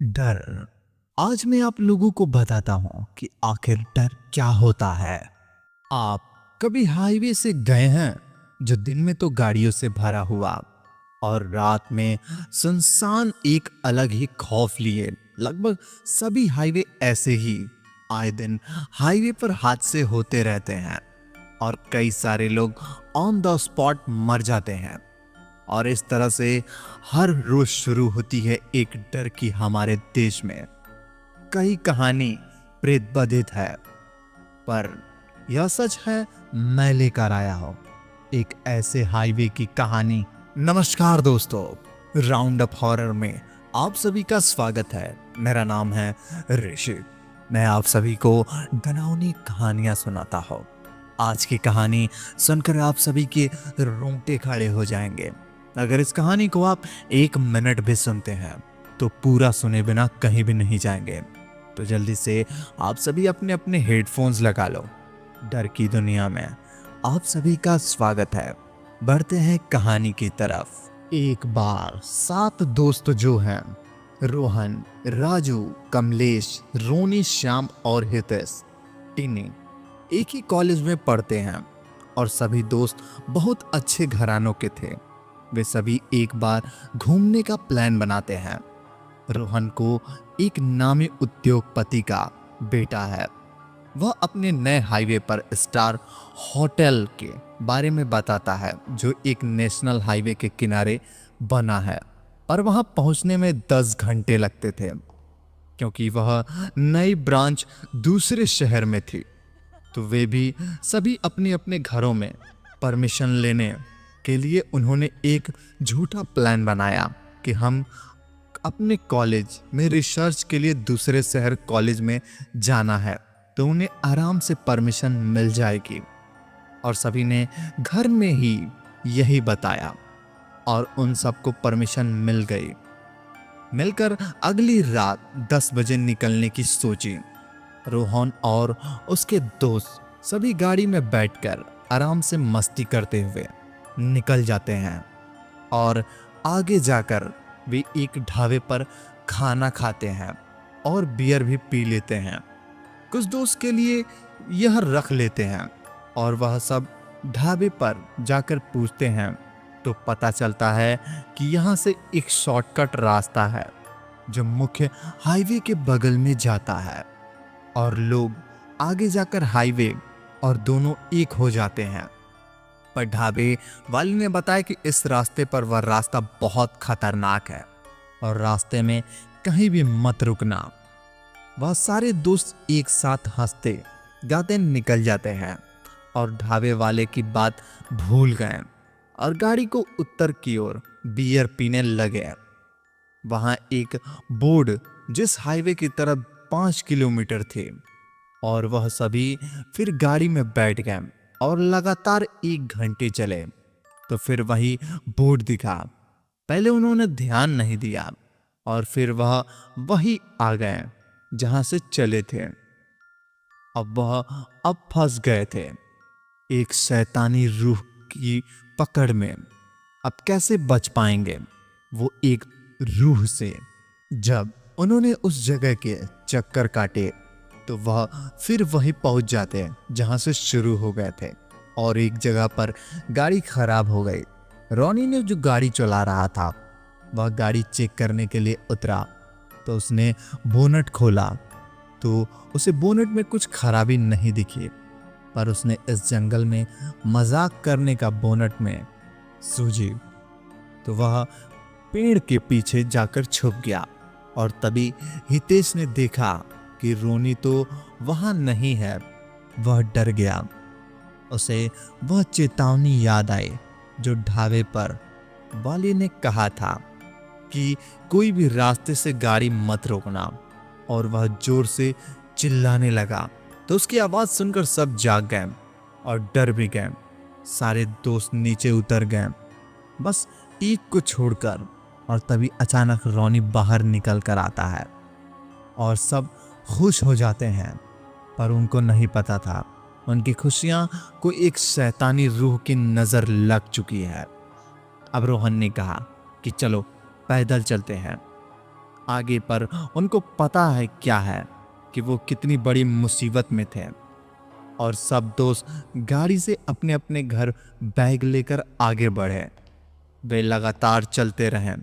डर। आज मैं आप लोगों को बताता हूं कि आखिर डर क्या होता है। आप कभी हाईवे से गए हैं जो दिन में तो गाड़ियों से भरा हुआ और रात में सुनसान, एक अलग ही खौफ लिए। लगभग सभी हाईवे ऐसे ही। आए दिन हाईवे पर हादसे होते रहते हैं और कई सारे लोग ऑन द स्पॉट मर जाते हैं। और इस तरह से हर रोज शुरू होती है एक डर की हमारे देश में। कई कहानी प्रेत बाधित है, पर यह सच है, मैं लेकर आया हूं एक ऐसे हाईवे की कहानी। नमस्कार दोस्तों, राउंड अप हॉरर में आप सभी का स्वागत है। मेरा नाम है ऋषि। मैं आप सभी को डरावनी कहानियां सुनाता हूं। आज की कहानी सुनकर आप सभी के रोंगटे खड़े हो जाएंगे। अगर इस कहानी को आप 1 मिनट भी सुनते हैं तो पूरा सुने बिना कहीं भी नहीं जाएंगे। तो जल्दी से आप सभी अपने अपने हेडफोन्स लगा लो। डर की दुनिया में आप सभी का स्वागत है। बढ़ते हैं कहानी की तरफ। एक बार 7 दोस्त जो हैं, रोहन, राजू, कमलेश, रोनी, श्याम और हितेश, टिनी, एक ही कॉलेज में पढ़ते हैं और सभी दोस्त बहुत अच्छे घरानों के थे। वे सभी एक बार घूमने का प्लान बनाते हैं। रोहन को एक नामी उद्योगपति का बेटा है। वह अपने नए हाईवे पर स्टार होटल के बारे में बताता है, जो एक नेशनल हाईवे के किनारे बना है। और वहां पहुंचने में 10 घंटे लगते थे, क्योंकि वह नई ब्रांच दूसरे शहर में थी। तो वे भी सभी अपने अपने घरों में परमिशन लेने के लिए उन्होंने एक झूठा प्लान बनाया कि हम अपने कॉलेज में रिसर्च के लिए दूसरे शहर कॉलेज में जाना है, तो उन्हें आराम से परमिशन मिल जाएगी। और सभी ने घर में ही यही बताया और उन सबको परमिशन मिल गई। मिलकर अगली रात 10 बजे निकलने की सोची। रोहन और उसके दोस्त सभी गाड़ी में बैठकर आराम से मस्ती करते हुए निकल जाते हैं और आगे जाकर वे एक ढाबे पर खाना खाते हैं और बियर भी पी लेते हैं। कुछ दोस्त के लिए यह रख लेते हैं और वह सब ढाबे पर जाकर पूछते हैं, तो पता चलता है कि यहाँ से एक शॉर्टकट रास्ता है जो मुख्य हाईवे के बगल में जाता है। और लोग आगे जाकर हाईवे और दोनों एक हो जाते हैं। पर ढाबे वाले ने बताया कि इस रास्ते पर वह रास्ता बहुत खतरनाक है और रास्ते में कहीं भी मत रुकना। वह सारे दोस्त एक साथ हंसते गाते निकल जाते हैं और ढाबे वाले की बात भूल गए और गाड़ी को उत्तर की ओर बियर पीने लगे। वहां एक बोर्ड जिस हाईवे की तरफ 5 किलोमीटर थे, और वह सभी फिर गाड़ी में बैठ गए और लगातार 1 घंटे चले। तो फिर वही बोर्ड दिखा। पहले उन्होंने ध्यान नहीं दिया और फिर वह वही आ गए जहां से चले थे। अब फंस गए थे एक शैतानी रूह की पकड़ में। अब कैसे बच पाएंगे वो एक रूह से? जब उन्होंने उस जगह के चक्कर काटे तो वह फिर वहीं पहुंच जाते हैं जहां से शुरू हो गए थे। और एक जगह पर गाड़ी खराब हो गई। रोनी ने जो गाड़ी चला रहा था, वह गाड़ी चेक करने के लिए उतरा तो उसने बोनट खोला तो उसे बोनट में कुछ खराबी नहीं दिखी। पर उसने इस जंगल में मजाक करने का बोनट में सूझी, तो वह पेड़ के पीछे जाकर छुप गया। और तभी हितेश ने देखा कि रोनी तो वहां नहीं है। वह डर गया। उसे वह चेतावनी याद आई जो ढाबे पर वाले ने कहा था कि कोई भी रास्ते से गाड़ी मत रोकना। और वह जोर से चिल्लाने लगा तो उसकी आवाज सुनकर सब जाग गए और डर भी गए। सारे दोस्त नीचे उतर गए, बस एक को छोड़कर। और तभी अचानक रोनी बाहर निकल कर आता है और सब खुश हो जाते हैं। पर उनको नहीं पता था उनकी खुशियां को एक शैतानी रूह की नजर लग चुकी है। अब रोहन ने कहा कि चलो पैदल चलते हैं। आगे, पर उनको पता है क्या है कि वो कितनी बड़ी मुसीबत में थे। और सब दोस्त गाड़ी से अपने अपने घर बैग लेकर आगे बढ़े। वे लगातार चलते रहे।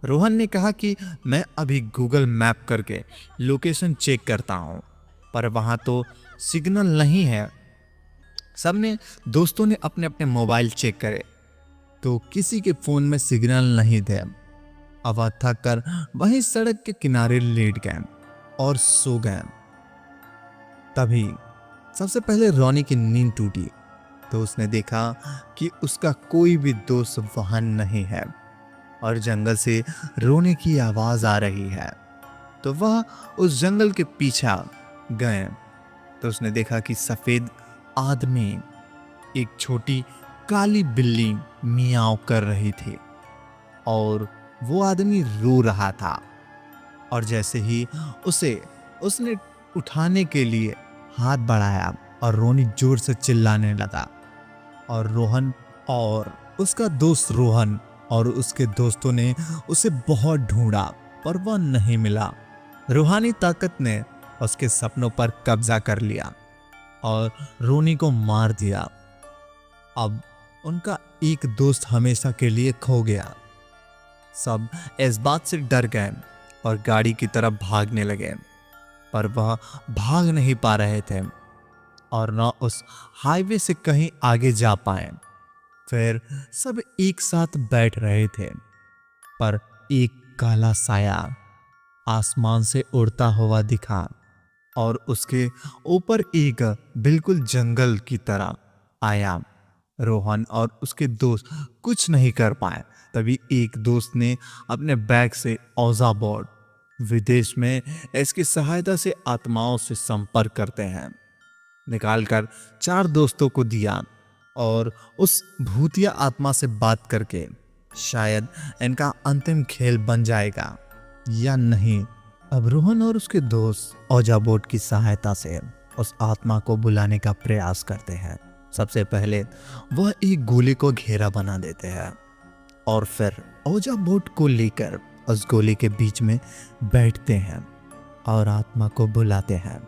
रोहन ने कहा कि मैं अभी गूगल मैप करके लोकेशन चेक करता हूँ, पर वहाँ तो सिग्नल नहीं है। सबने दोस्तों ने अपने अपने मोबाइल चेक करे तो किसी के फोन में सिग्नल नहीं थे। अब थक कर वहीं सड़क के किनारे लेट गए और सो गए। तभी सबसे पहले रोनी की नींद टूटी तो उसने देखा कि उसका कोई भी दोस्त वहां नहीं है और जंगल से रोने की आवाज आ रही है। तो वह उस जंगल के पीछे गए तो उसने देखा कि सफेद आदमी एक छोटी काली बिल्ली मियाओ कर रही थी और वो आदमी रो रहा था। और जैसे ही उसने उठाने के लिए हाथ बढ़ाया और रोनी जोर से चिल्लाने लगा। और रोहन और उसका दोस्त रोहन और उसके दोस्तों ने उसे बहुत ढूंढा पर वह नहीं मिला। रूहानी ताकत ने उसके सपनों पर कब्जा कर लिया और रोनी को मार दिया। अब उनका एक दोस्त हमेशा के लिए खो गया। सब इस बात से डर गए और गाड़ी की तरफ भागने लगे, पर वह भाग नहीं पा रहे थे और न उस हाईवे से कहीं आगे जा पाए। फिर सब एक साथ बैठ रहे थे, पर एक काला साया आसमान से उड़ता हुआ दिखा और उसके ऊपर एक बिल्कुल जंगल की तरह आया। रोहन और उसके दोस्त कुछ नहीं कर पाए। तभी एक दोस्त ने अपने बैग से औजा बोर्ड, विदेश में इसकी सहायता से आत्माओं से संपर्क करते हैं, निकालकर 4 दोस्तों को दिया और उस भूतिया आत्मा से बात करके शायद इनका अंतिम खेल बन जाएगा या नहीं। अब रोहन और उसके दोस्त औजा बोर्ड की सहायता से उस आत्मा को बुलाने का प्रयास करते हैं। सबसे पहले वह एक गोले को घेरा बना देते हैं और फिर औजा बोर्ड को लेकर उस गोले के बीच में बैठते हैं और आत्मा को बुलाते हैं।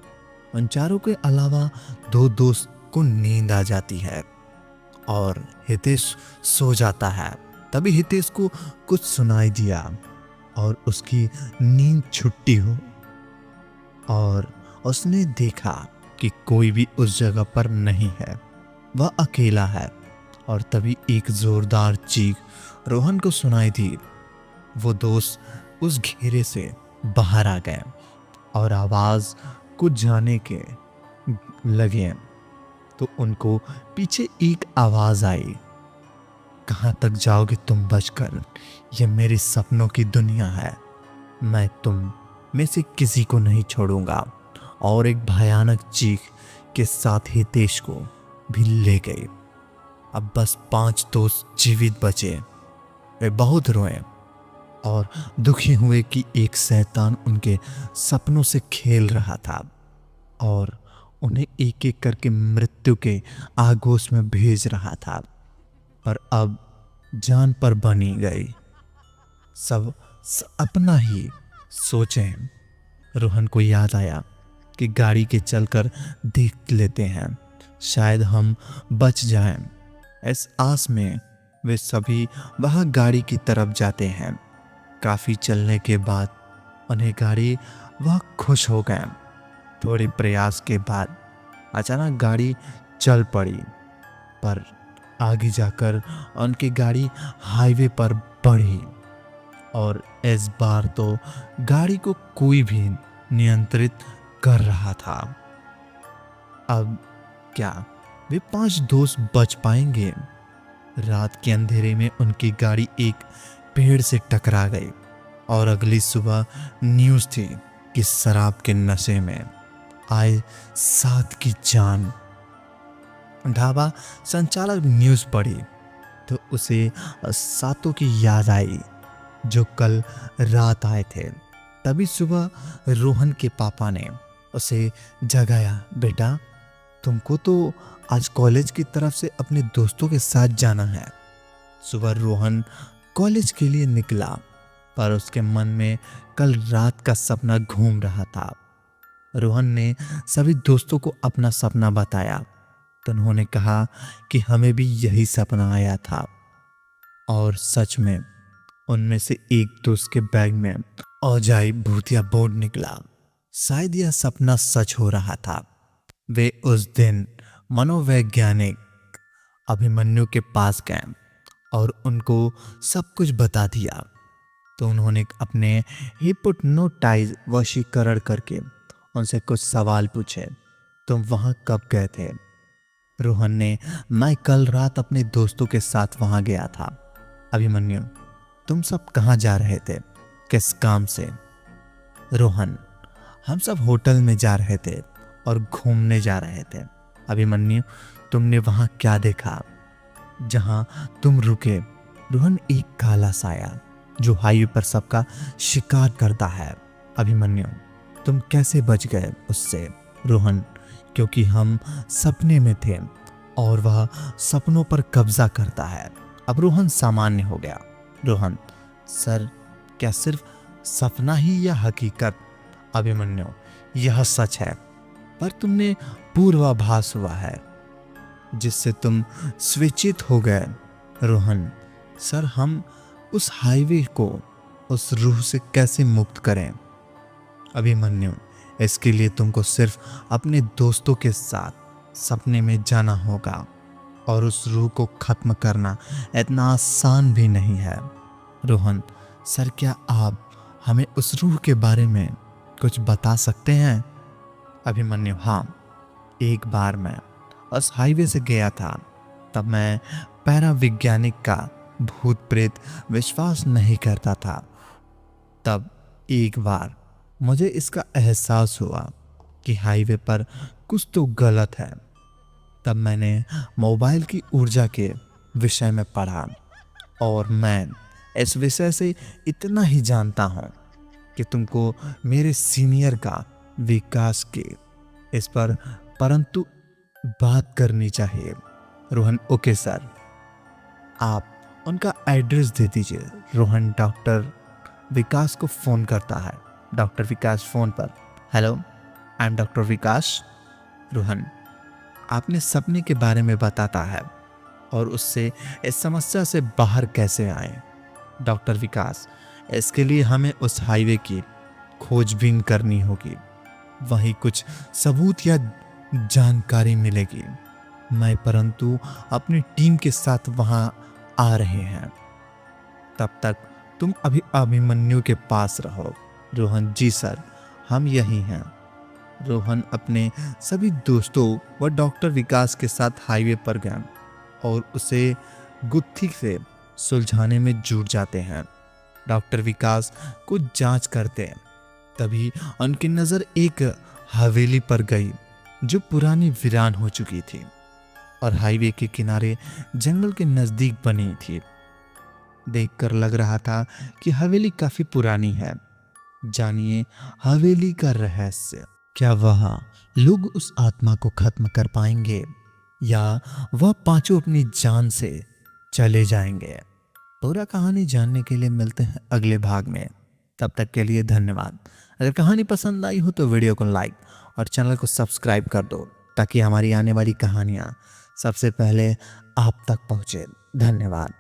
उन चारों के अलावा 2 दोस्त को नींद आ जाती है और हितेश सो जाता है। तभी हितेश को कुछ सुनाई दिया और उसकी नींद छुट्टी हो और उसने देखा कि कोई भी उस जगह पर नहीं है, वह अकेला है। और तभी एक जोरदार चीख रोहन को सुनाई दी। वो दोस्त उस घेरे से बाहर आ गए और आवाज कुछ जाने के लगे तो उनको पीछे एक आवाज आई, कहां तक जाओगे तुम बचकर? ये मेरे सपनों की दुनिया है, मैं तुम में से किसी को नहीं छोड़ूंगा। और एक भयानक चीख के साथ हितेश को भी ले गई। अब बस 5 दोस्त जीवित बचे। वे बहुत रोए और दुखी हुए कि एक शैतान उनके सपनों से खेल रहा था और उन्हें एक एक करके मृत्यु के आगोश में भेज रहा था। और अब जान पर बनी गई। सब अपना ही सोचें। रोहन को याद आया कि गाड़ी के चलकर देख लेते हैं, शायद हम बच जाएं। इस आस में वे सभी वह गाड़ी की तरफ जाते हैं। काफी चलने के बाद उन्हें गाड़ी वह खुश हो गए। थोड़े प्रयास के बाद अचानक गाड़ी चल पड़ी, पर आगे जाकर उनकी गाड़ी हाईवे पर बढ़ी और इस बार तो गाड़ी को कोई भी नियंत्रित कर रहा था। अब क्या वे 5 दोस्त बच पाएंगे? रात के अंधेरे में उनकी गाड़ी एक पेड़ से टकरा गई और अगली सुबह न्यूज़ थी कि शराब के नशे में आए 7 की जान। ढाबा संचालक न्यूज़ पढ़ी तो उसे 7 की याद आई जो कल रात आए थे। तभी सुबह रोहन के पापा ने उसे जगाया, बेटा तुमको तो आज कॉलेज की तरफ से अपने दोस्तों के साथ जाना है। सुबह रोहन कॉलेज के लिए निकला पर उसके मन में कल रात का सपना घूम रहा था। रोहन ने सभी दोस्तों को अपना सपना बताया तो उन्होंने कहा कि हमें भी यही सपना आया था। और सच में उनमें से एक दोस्त के बैग में औजाई भूतिया बोर्ड निकला। शायद यह सपना सच हो रहा था। वे उस दिन मनोवैज्ञानिक अभिमन्यु के पास गए और उनको सब कुछ बता दिया। तो उन्होंने अपने हिप्नोटाइज वशीकरण करके उनसे कुछ सवाल पूछे। तुम वहां कब गए थे? रोहन ने, मैं कल रात अपने दोस्तों के साथ वहां गया था। अभिमन्यु, तुम सब कहां जा रहे थे, किस काम से? रोहन, हम सब होटल में जा रहे थे और घूमने जा रहे थे। अभिमन्यु, तुमने वहां क्या देखा जहां तुम रुके? रोहन, एक काला साया जो हाईवे पर सबका शिकार करता है। अभिमन्यु, तुम कैसे बच गए उससे? रोहन, क्योंकि हम सपने में थे और वह सपनों पर कब्जा करता है। अब रोहन सामान्य हो गया। रोहन, सर, क्या सिर्फ सपना ही या हकीकत? अभिमन्यु, यह सच है, पर तुमने पूर्वाभास हुआ है जिससे तुम स्वेच्छित हो गए। रोहन, सर, हम उस हाईवे को उस रूह से कैसे मुक्त करें? अभिमन्यु, इसके लिए तुमको सिर्फ अपने दोस्तों के साथ सपने में जाना होगा और उस रूह को खत्म करना इतना आसान भी नहीं है। रोहन, सर, क्या आप हमें उस रूह के बारे में कुछ बता सकते हैं? अभिमन्यु, हाँ, एक बार मैं उस हाईवे से गया था। तब मैं पैरावैज्ञानिक का भूत प्रेत विश्वास नहीं करता था। तब एक बार मुझे इसका एहसास हुआ कि हाईवे पर कुछ तो गलत है। तब मैंने मोबाइल की ऊर्जा के विषय में पढ़ा और मैं इस विषय से इतना ही जानता हूं कि तुमको मेरे सीनियर का विकास के इस पर परंतु बात करनी चाहिए। रोहन, ओके सर, आप उनका एड्रेस दे दीजिए। रोहन डॉक्टर विकास को फोन करता है। डॉक्टर विकास फोन पर, हेलो, आई एम डॉक्टर विकास। रोहन, आपने सपने के बारे में बताता है और उससे इस समस्या से बाहर कैसे आए? डॉक्टर विकास, इसके लिए हमें उस हाईवे की खोजबीन करनी होगी, वहीं कुछ सबूत या जानकारी मिलेगी। मैं परंतु अपनी टीम के साथ वहां आ रहे हैं। तब तक तुम अभी अभिमन्यु के पास रहो। रोहन, जी सर, हम यही हैं। रोहन अपने सभी दोस्तों व डॉक्टर विकास के साथ हाईवे पर गए और उसे गुत्थी से सुलझाने में जुट जाते हैं। डॉक्टर विकास कुछ जांच करते हैं, तभी उनकी नजर एक हवेली पर गई जो पुरानी वीरान हो चुकी थी और हाईवे के किनारे जंगल के नजदीक बनी थी। देखकर लग रहा था कि हवेली काफी पुरानी है। जानिए हवेली का रहस्य। क्या वह लोग उस आत्मा को खत्म कर पाएंगे या वह पांचों अपनी जान से चले जाएंगे? पूरा कहानी जानने के लिए मिलते हैं अगले भाग में। तब तक के लिए धन्यवाद। अगर कहानी पसंद आई हो तो वीडियो को लाइक और चैनल को सब्सक्राइब कर दो ताकि हमारी आने वाली कहानियां सबसे पहले आप तक पहुंचे। धन्यवाद।